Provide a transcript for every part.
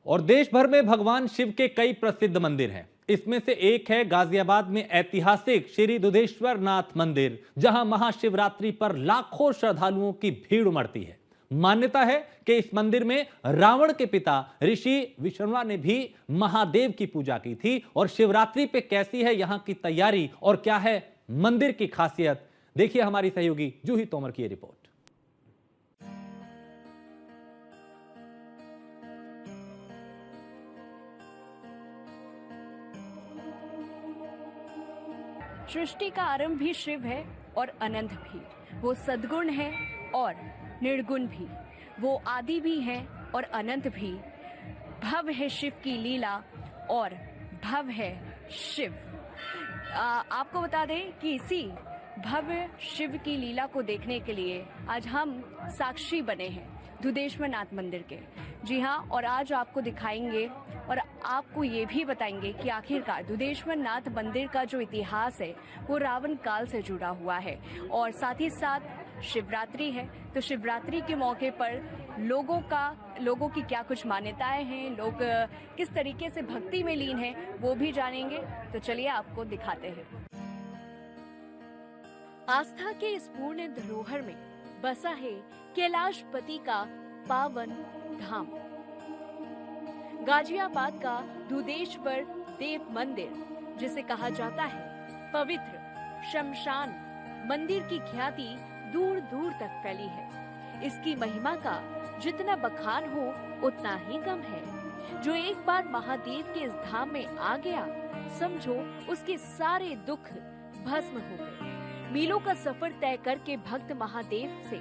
और देश भर में भगवान शिव के कई प्रसिद्ध मंदिर हैं। इसमें से एक है गाजियाबाद में ऐतिहासिक श्री दुधेश्वर नाथ मंदिर, जहां महाशिवरात्रि पर लाखों श्रद्धालुओं की भीड़ उमड़ती है। मान्यता है कि इस मंदिर में रावण के पिता ऋषि विश्रवा ने भी महादेव की पूजा की थी। और शिवरात्रि पे कैसी है यहां की तैयारी और क्या है मंदिर की खासियत, देखिए हमारी सहयोगी जूही तोमर की ये रिपोर्ट। सृष्टि का आरंभ भी शिव है और अनंत भी। वो सद्गुण है और निर्गुण भी। वो आदि भी है और अनंत भी। भव है शिव की लीला और भव है शिव। आपको बता दें कि इसी भव्य शिव की लीला को देखने के लिए आज हम साक्षी बने हैं दुधेश्वर नाथ मंदिर के। जी हाँ, और आज आपको दिखाएंगे और आपको ये भी बताएंगे कि आखिरकार दुधेश्वर नाथ मंदिर का जो इतिहास है वो रावण काल से जुड़ा हुआ है। और साथ ही साथ शिवरात्रि है, तो शिवरात्रि के मौके पर लोगों की क्या कुछ मान्यताएं हैं, लोग किस तरीके से भक्ति में लीन हैं, वो भी जानेंगे। तो चलिए आपको दिखाते हैं। आस्था के इस पूर्ण धरोहर में बसा है कैलाशपति का पावन धाम, गाजियाबाद का दुधेश्वर देव मंदिर, जिसे कहा जाता है पवित्र शमशान मंदिर की ख्याति दूर दूर तक फैली है। इसकी महिमा का जितना बखान हो उतना ही कम है। जो एक बार महादेव के इस धाम में आ गया, समझो उसके सारे दुख भस्म हो गए। मीलों का सफर तय करके भक्त महादेव से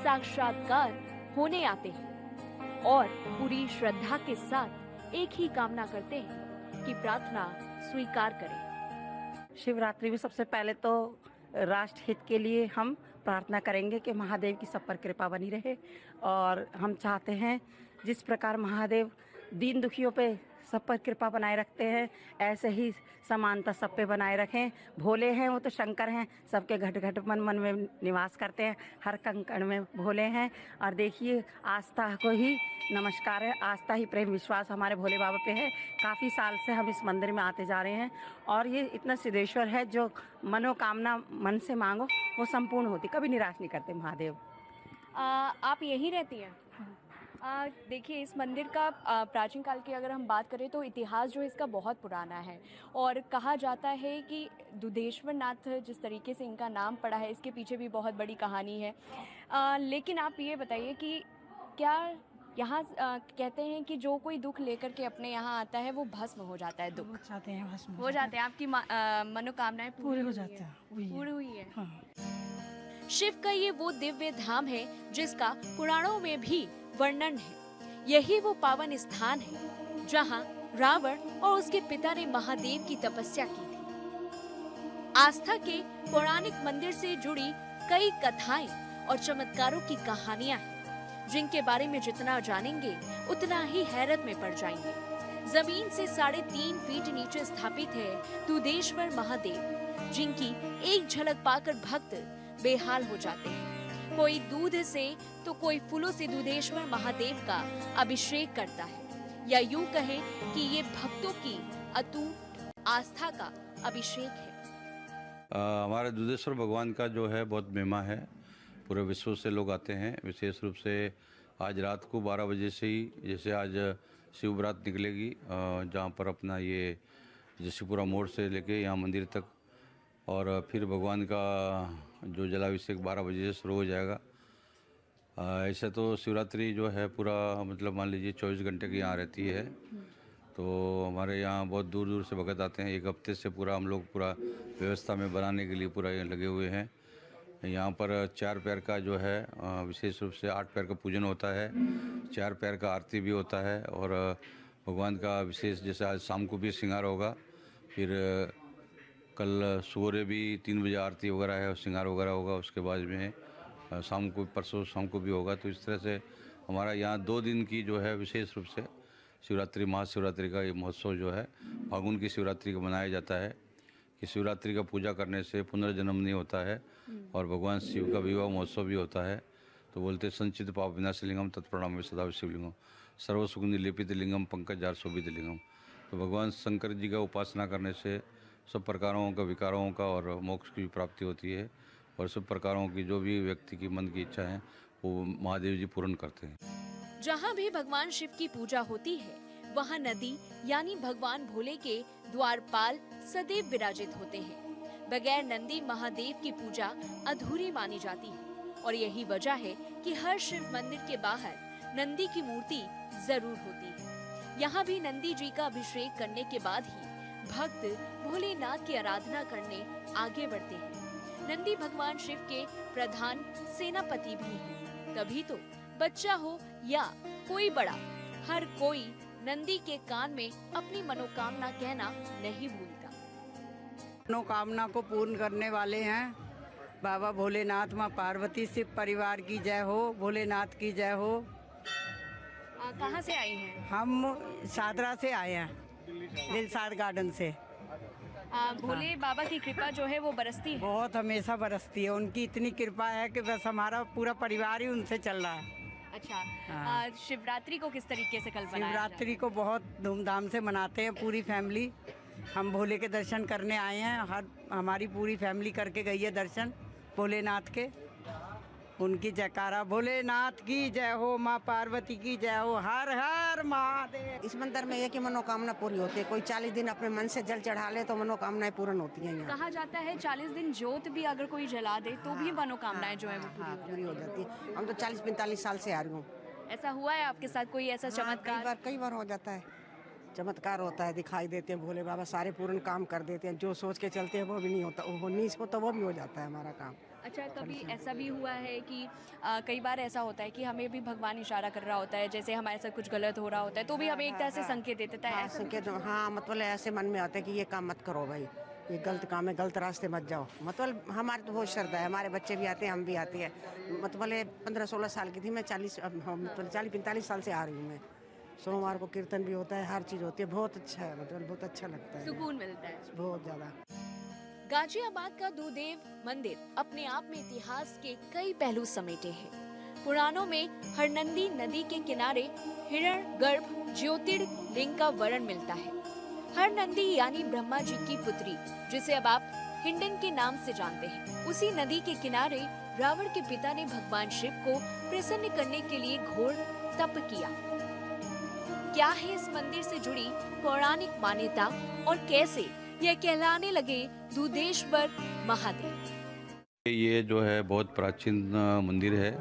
साक्षात्कार होने आते हैं और पूरी श्रद्धा के साथ एक ही कामना करते हैं कि प्रार्थना स्वीकार करें। शिवरात्रि में सबसे पहले तो राष्ट्र हित के लिए हम प्रार्थना करेंगे कि महादेव की सब पर कृपा बनी रहे। और हम चाहते हैं जिस प्रकार महादेव दीन दुखियों पे सब पर कृपा बनाए रखते हैं, ऐसे ही समानता सब पे बनाए रखें। भोले हैं वो तो शंकर हैं, सबके घट घट मन मन में निवास करते हैं, हर कंकण में भोले हैं। और देखिए आस्था को ही नमस्कार है, आस्था ही प्रेम विश्वास हमारे भोले बाबा पे है। काफ़ी साल से हम इस मंदिर में आते जा रहे हैं और ये इतना सिद्धेश्वर है, जो मनोकामना मन से मांगो वो संपूर्ण होती, कभी निराश नहीं करते महादेव। आप यहीं रहती हैं? देखिए, इस मंदिर का प्राचीन काल की अगर हम बात करें तो इतिहास जो है इसका बहुत पुराना है। और कहा जाता है कि दुधेश्वर नाथ जिस तरीके से इनका नाम पड़ा है, इसके पीछे भी बहुत बड़ी कहानी है। लेकिन आप ये बताइए कि क्या यहाँ कहते हैं कि जो कोई दुख लेकर के अपने यहाँ आता है वो भस्म हो जाता है, दुख चाहते हैं भस्म हो जाते हैं, आपकी मनोकामनाएं पूरी हो जाती है, पूरी हुई है। हाँ। शिव का ये वो दिव्य धाम है जिसका पुराणों में भी वर्णन है। यही वो पावन स्थान है जहाँ रावण और उसके पिता ने महादेव की तपस्या की थी। आस्था के पौराणिक मंदिर से जुड़ी कई कथाएं और चमत्कारों की कहानियां हैं, जिनके बारे में जितना जानेंगे उतना ही हैरत में पड़ जाएंगे। जमीन से 3.5 फीट नीचे स्थापित है दुधेश्वर महादेव, जिनकी एक झलक पाकर भक्त बेहाल हो जाते हैं। कोई दूध से तो कोई फूलों से दुधेश्वर महादेव का अभिषेक करता है, या यूं कहें कि ये भक्तों की अटूट आस्था का अभिषेक है। हमारे दुधेश्वर भगवान का जो है बहुत महिमा है, पूरे विश्व से लोग आते हैं। विशेष रूप से आज रात को 12 बजे से ही, जैसे आज शिव बारात निकलेगी जहाँ पर अपना ये जशीपुरा मोड़ से लेके यहाँ मंदिर तक, और फिर भगवान का जो जलाभिषेक 12 बजे से शुरू हो जाएगा। ऐसा तो शिवरात्रि जो है पूरा मतलब मान लीजिए 24 घंटे की यहाँ रहती है। तो हमारे यहाँ बहुत दूर दूर से भगत आते हैं। एक हफ्ते से पूरा हम लोग पूरा व्यवस्था में बनाने के लिए पूरा लगे हुए हैं। यहाँ पर 4 पैर का जो है विशेष रूप से 8 पैर का पूजन होता है, 4 पैर का आरती भी होता है। और भगवान का विशेष जैसे आज शाम को भी श्रृंगार होगा, फिर कल सुबह भी 3 बजे आरती वगैरह है और श्रृंगार वगैरह होगा। उसके बाद में शाम को, परसों शाम को भी होगा। तो इस तरह से हमारा यहाँ 2 दिन की जो है विशेष रूप से शिवरात्रि, महाशिवरात्रि का ये महोत्सव जो है फागुन की शिवरात्रि को मनाया जाता है कि शिवरात्रि का पूजा करने से पुनर्जन्म नहीं होता है और भगवान शिव का विवाह महोत्सव भी होता है। तो बोलते संचित पाप विनाशलिंगम तत्प्रणाम सदा शिवलिंगम। सर्वसुगंधि लेपित लिंगम पंकजार शोभित लिंगम। तो भगवान शंकर जी का उपासना करने से सब प्रकारों का विकारों का और मोक्ष की प्राप्ति होती है, और सब प्रकारों की जो भी व्यक्ति की मन की इच्छा है वो महादेव जी पूर्ण करते हैं। जहाँ भी भगवान शिव की पूजा होती है वहाँ नदी यानी भगवान भोले के द्वारपाल सदैव विराजित होते हैं। बगैर नंदी महादेव की पूजा अधूरी मानी जाती है, और यही वजह है कि हर शिव मंदिर के बाहर नंदी की मूर्ति जरूर होती है। यहाँ भी नंदी जी का अभिषेक करने के बाद ही भक्त भोलेनाथ की आराधना करने आगे बढ़ते हैं। नंदी भगवान शिव के प्रधान सेनापति भी हैं। तभी तो बच्चा हो या कोई बड़ा, हर कोई नंदी के कान में अपनी मनोकामना कहना नहीं भूलता। मनोकामना को पूर्ण करने वाले हैं बाबा भोलेनाथ, माँ पार्वती, शिव परिवार की जय हो, भोलेनाथ की जय हो। कहाँ से आई हैं? हम सादरा से आए हैं, दिलसाद गार्डन से। भोले बाबा की कृपा जो है वो बरसती है। बहुत हमेशा बरसती है, उनकी इतनी कृपा है कि बस हमारा पूरा परिवार ही उनसे चल रहा है। अच्छा, शिवरात्रि को किस तरीके से कल बनाया शिवरात्रि को बहुत धूमधाम से मनाते हैं पूरी फैमिली। हम भोले के दर्शन करने आए हैं, हमारी पूरी फैमिली करके गई है दर्शन भोलेनाथ के। उनकी जयकारा, भोलेनाथ की जय हो, माँ पार्वती की जय हो, हर हर महादेव। इस मंदिर में एक ही मनोकामना पूरी होती है। कोई 40 दिन अपने मन से जल चढ़ा ले तो मनोकामनाएं पूर्ण होती हैं। यहाँ कहा जाता है 40 दिन ज्योत भी अगर कोई जला दे तो भी मनोकामनाएं जो है वो पूरी हो जाती है। हम तो 40-45 साल से आ रही हूँ। ऐसा हुआ है आपके साथ कोई ऐसा चमत्कार? कई बार हो जाता है, चमत्कार होता है, दिखाई देते हैं भोले बाबा, सारे पूर्ण काम कर देते हैं। जो सोच के चलते हैं वो भी नहीं होता, वो नहीं होता वो भी हो जाता है हमारा काम। अच्छा, कभी ऐसा भी हुआ है कि कई बार ऐसा होता है कि हमें भी भगवान इशारा कर रहा होता है, जैसे हमारे साथ कुछ गलत हो रहा होता है तो भी हमें एक तरह से संकेत देता है? संकेत, हाँ, मतलब ऐसे मन में आता है कि ये काम मत करो भाई, ये गलत काम है, गलत रास्ते मत जाओ। मतलब हमारे तो बहुत श्रद्धा है, हमारे बच्चे भी आते हैं, हम भी आते हैं। मतलब 15-16 साल की थी मैं, 40-45 साल से आ रही हूँ मैं। सोमवार को कीर्तन भी होता है, हर चीज़ होती है। बहुत अच्छा है, मतलब बहुत अच्छा लगता है, सुकून मिलता है बहुत ज़्यादा। गाजियाबाद का दूदेव मंदिर अपने आप में इतिहास के कई पहलू समेटे हैं। पुराणों में हरनंदी नदी के किनारे हिरण गर्भ ज्योतिर्लिंग का वर्णन मिलता है। हरनंदी यानी ब्रह्मा जी की पुत्री, जिसे अब आप हिंडन के नाम से जानते हैं। उसी नदी के किनारे रावण के पिता ने भगवान शिव को प्रसन्न करने के लिए घोर तप किया। क्या है इस मंदिर से जुड़ी पौराणिक मान्यता और कैसे यह कहलाने लगे दूधेश्वर महादेव? ये जो है बहुत प्राचीन मंदिर है।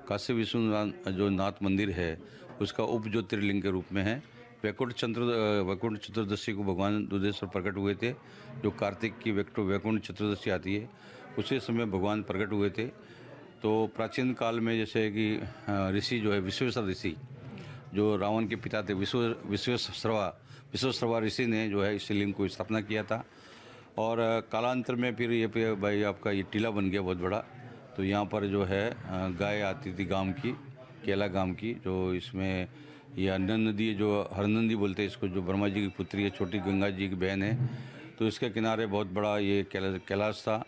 काशी विश्वनाथ जो नाथ मंदिर है उसका उप ज्योतिर्लिंग के रूप में है। वैकुंठ चतुर्दशी को भगवान दूधेश्वर प्रकट हुए थे। जो कार्तिक की वैकुंठ चतुर्दशी आती है उसी समय भगवान प्रकट हुए थे। तो प्राचीन काल में जैसे कि ऋषि जो है विश्वेश्वर ऋषि, जो रावण के पिता थे, विश्वेश्रवा ऋषि ने जो है इस लिंग को स्थापना किया था। और कालांतर में फिर ये भाई आपका ये टीला बन गया बहुत बड़ा। तो यहाँ पर जो है गाय आती थी गांव की, केला गांव की, जो इसमें ये अनन नदी, जो हरनंदी बोलते हैं इसको, जो ब्रह्मा जी की पुत्री है, छोटी गंगा जी की बहन है। तो इसके किनारे बहुत बड़ा ये कैलाश था।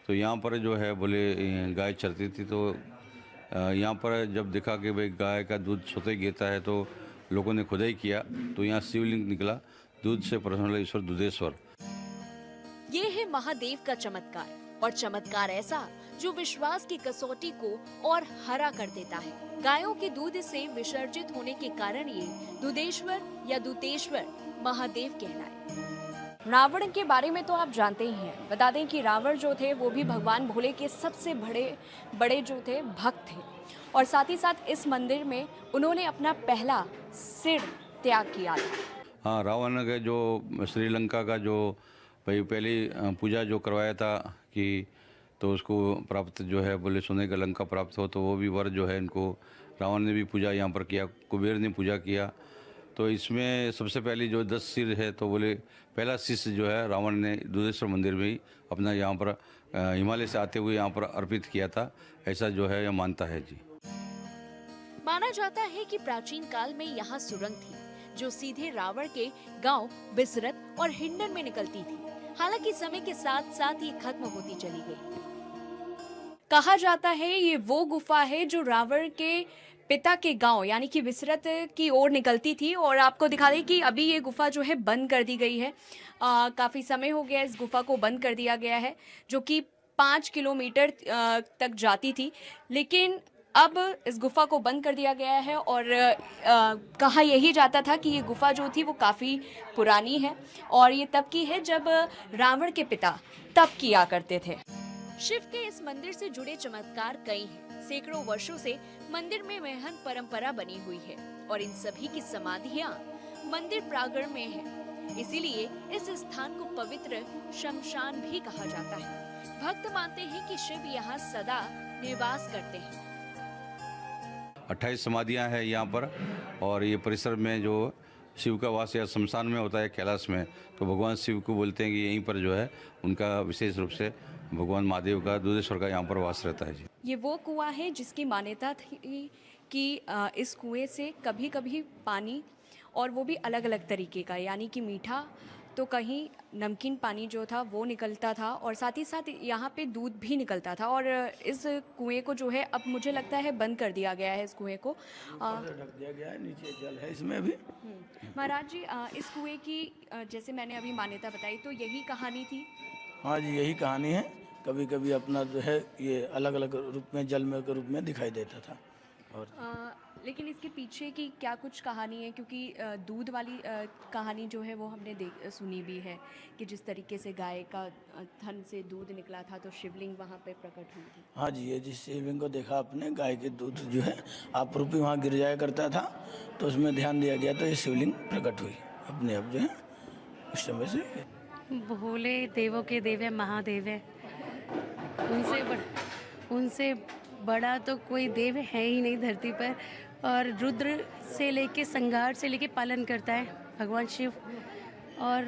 तो यहाँ पर जो है बोले गाय चरती थी। तो यहाँ पर जब देखा कि भाई गाय का दूध स्वतः गिरता है तो लोगों ने खुदाई किया, तो यहाँ शिवलिंग निकला, दूध से प्रसन्न ईश्वर दूधेश्वर। ये है महादेव का चमत्कार, और चमत्कार ऐसा जो विश्वास की कसौटी को और हरा कर देता है। गायों के दूध से विसर्जित होने के कारण ये दूधेश्वर या दूतेश्वर महादेव कहलाए। रावण के बारे में तो आप जानते ही हैं। बता दें कि रावण जो थे वो भी भगवान भोले के सबसे बड़े जो थे भक्त थे, और साथ ही साथ इस मंदिर में उन्होंने अपना पहला सिर त्याग किया था। हाँ, रावण का जो श्रीलंका का जो भाई पहली पूजा जो करवाया था कि तो उसको प्राप्त जो है बोले सोने का लंका प्राप्त हो, तो वो भी वर जो है इनको रावण ने भी पूजा यहाँ पर किया, कुबेर ने पूजा किया। तो इसमें सबसे पहली जो 10 सिर है, तो बोले पहला शिष्य जो है रावण ने दूधेश्वर मंदिर में ही अपना यहाँ पर हिमालय से आते हुए यहाँ पर अर्पित किया था, ऐसा जो है यह मानता है जी। माना जाता है कि प्राचीन काल में यहाँ सुरंग थी जो सीधे रावण के गांव बिसरत और हिंडन में निकलती थी। हालांकि समय के साथ साथ ये खत्म होती चली गई। कहा जाता है ये वो गुफा है जो रावण के पिता के गांव यानी कि विसरत की ओर निकलती थी। और आपको दिखा दें कि अभी ये गुफा जो है बंद कर दी गई है। काफ़ी समय हो गया इस गुफा को बंद कर दिया गया है, जो कि 5 किलोमीटर तक जाती थी, लेकिन अब इस गुफा को बंद कर दिया गया है। और कहा यही जाता था कि ये गुफा जो थी वो काफ़ी पुरानी है और ये तब की है जब रावण के पिता तप किया करते थे। शिव के इस मंदिर से जुड़े चमत्कार कई हैं। सैकड़ों वर्षों से मंदिर में महन परंपरा बनी हुई है और इन सभी की समाधियां मंदिर प्रांगण में है। इसीलिए इस स्थान को पवित्र शमशान भी कहा जाता है। भक्त मानते हैं कि शिव यहाँ सदा निवास करते हैं। 28 समाधियां हैं यहाँ पर और ये परिसर में जो शिव का वास या शमशान में होता है कैलाश में, तो भगवान शिव को बोलते हैं कि यहीं पर जो है उनका विशेष रूप से भगवान महादेव का, दूधेश्वर का यहाँ पर वास रहता है जी। ये वो कुआं है जिसकी मान्यता थी कि इस कुएं से कभी कभी पानी, और वो भी अलग अलग तरीके का, यानी कि मीठा तो कहीं नमकीन पानी जो था वो निकलता था और साथ ही साथ यहाँ पे दूध भी निकलता था। और इस कुएं को जो है अब मुझे लगता है बंद कर दिया गया है। इस कुएं को ढक दिया गया है, नीचे जल है इसमें भी। महाराज जी, इस कुएं की जैसे मैंने अभी मान्यता बताई तो यही कहानी थी। हाँ जी, यही कहानी है। कभी कभी अपना जो है ये अलग अलग रूप में, जल में के रूप में दिखाई देता था। और लेकिन इसके पीछे की क्या कुछ कहानी है, क्योंकि दूध वाली कहानी जो है वो हमने सुनी भी है कि जिस तरीके से गाय का थन से दूध निकला था तो शिवलिंग वहाँ पे प्रकट हुई थी। हाँ जी, ये जिस शिवलिंग को देखा आपने, गाय के दूध जो है आप रूपी वहाँ गिर जाया करता था, तो उसमें ध्यान दिया गया तो ये शिवलिंग प्रकट हुई अपने आप जो है उस समय से। भोले देवों के देव है, महादेव है। उनसे बड़ा तो कोई देव है ही नहीं धरती पर। और रुद्र से लेके संहार से लेके पालन करता है भगवान शिव। और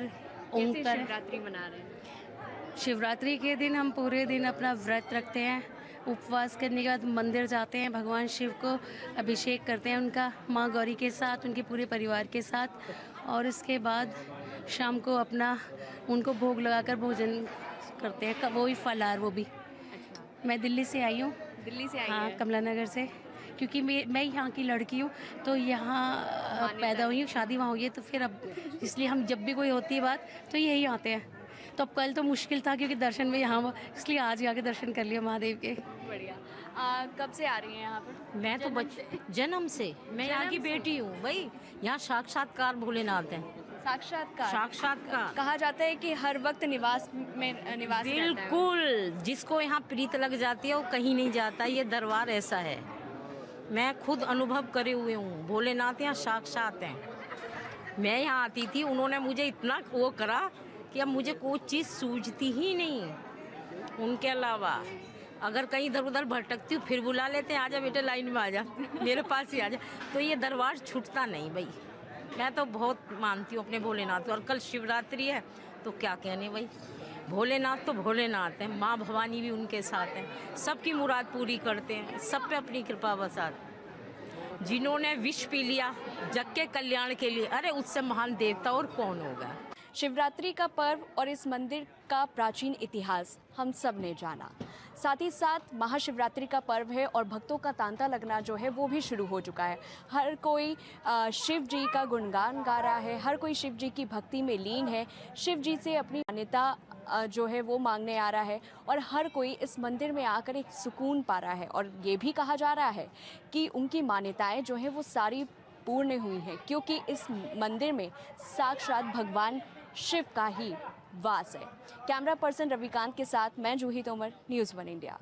ओंकार शिवरात्रि मना रहे हैं। शिवरात्रि के दिन हम पूरे दिन अपना व्रत रखते हैं। उपवास करने के बाद मंदिर जाते हैं, भगवान शिव को अभिषेक करते हैं उनका, माँ गौरी के साथ, उनके पूरे परिवार के साथ। और उसके बाद शाम को अपना उनको भोग लगाकर भोजन करते हैं, वो भी फलाहार। वो भी मैं दिल्ली से आई हूँ। दिल्ली से आई हाँ, है। कमला नगर से, क्योंकि मैं यहाँ की लड़की हूँ तो यहाँ पैदा हुई हूँ, शादी वहाँ हुई है, तो फिर अब इसलिए हम जब भी कोई होती है बात तो यही आते हैं। तो अब कल तो मुश्किल था क्योंकि दर्शन में यहाँ, इसलिए आज आके दर्शन कर लिया महादेव के। बढ़िया। कब से आ रही हैं यहाँ पर? मैं तो जन्म से मैं यहाँ की बेटी हूँ भाई। यहाँ साक्षात्कार भोलेनाथ हैं। साक्षात्कार कहा जाता है कि हर वक्त निवास रहता है। बिल्कुल, जिसको यहाँ प्रीत लग जाती है वो कहीं नहीं जाता। ये दरबार ऐसा है, मैं खुद अनुभव करे हुए हूँ। भोलेनाथ यहाँ साक्षात हैं। मैं यहाँ आती थी, उन्होंने मुझे इतना वो करा कि अब मुझे कोई चीज़ सूझती ही नहीं। उनके अलावा अगर कहीं इधर उधर भटकती हूँ फिर बुला लेते हैं, आजा बेटे लाइन में आजा, मेरे पास ही आजा। तो ये दरबार छूटता नहीं भाई। मैं तो बहुत मानती हूँ अपने भोलेनाथ को। और कल शिवरात्रि है तो क्या कहने भाई, भोलेनाथ तो भोलेनाथ हैं, माँ भवानी भी उनके साथ हैं, सबकी मुराद पूरी करते हैं, सब पे अपनी कृपा बसाते। जिन्होंने विष पी लिया जग के कल्याण के लिए, अरे उससे महान देवता और कौन होगा। शिवरात्रि का पर्व और इस मंदिर का प्राचीन इतिहास हम सब ने जाना। साथ ही साथ महाशिवरात्रि का पर्व है और भक्तों का तांता लगना जो है वो भी शुरू हो चुका है। हर कोई शिव जी का गुणगान गा रहा है, हर कोई शिव जी की भक्ति में लीन है, शिव जी से अपनी मान्यता जो है वो मांगने आ रहा है और हर कोई इस मंदिर में आकर एक सुकून पा रहा है। और ये भी कहा जा रहा है कि उनकी मान्यताएं जो है वो सारी पूर्ण हुई हैं, क्योंकि इस मंदिर में साक्षात भगवान शिव का ही वास है। कैमरा पर्सन रविकांत के साथ मैं जूही तोमर, न्यूज़ 1 इंडिया।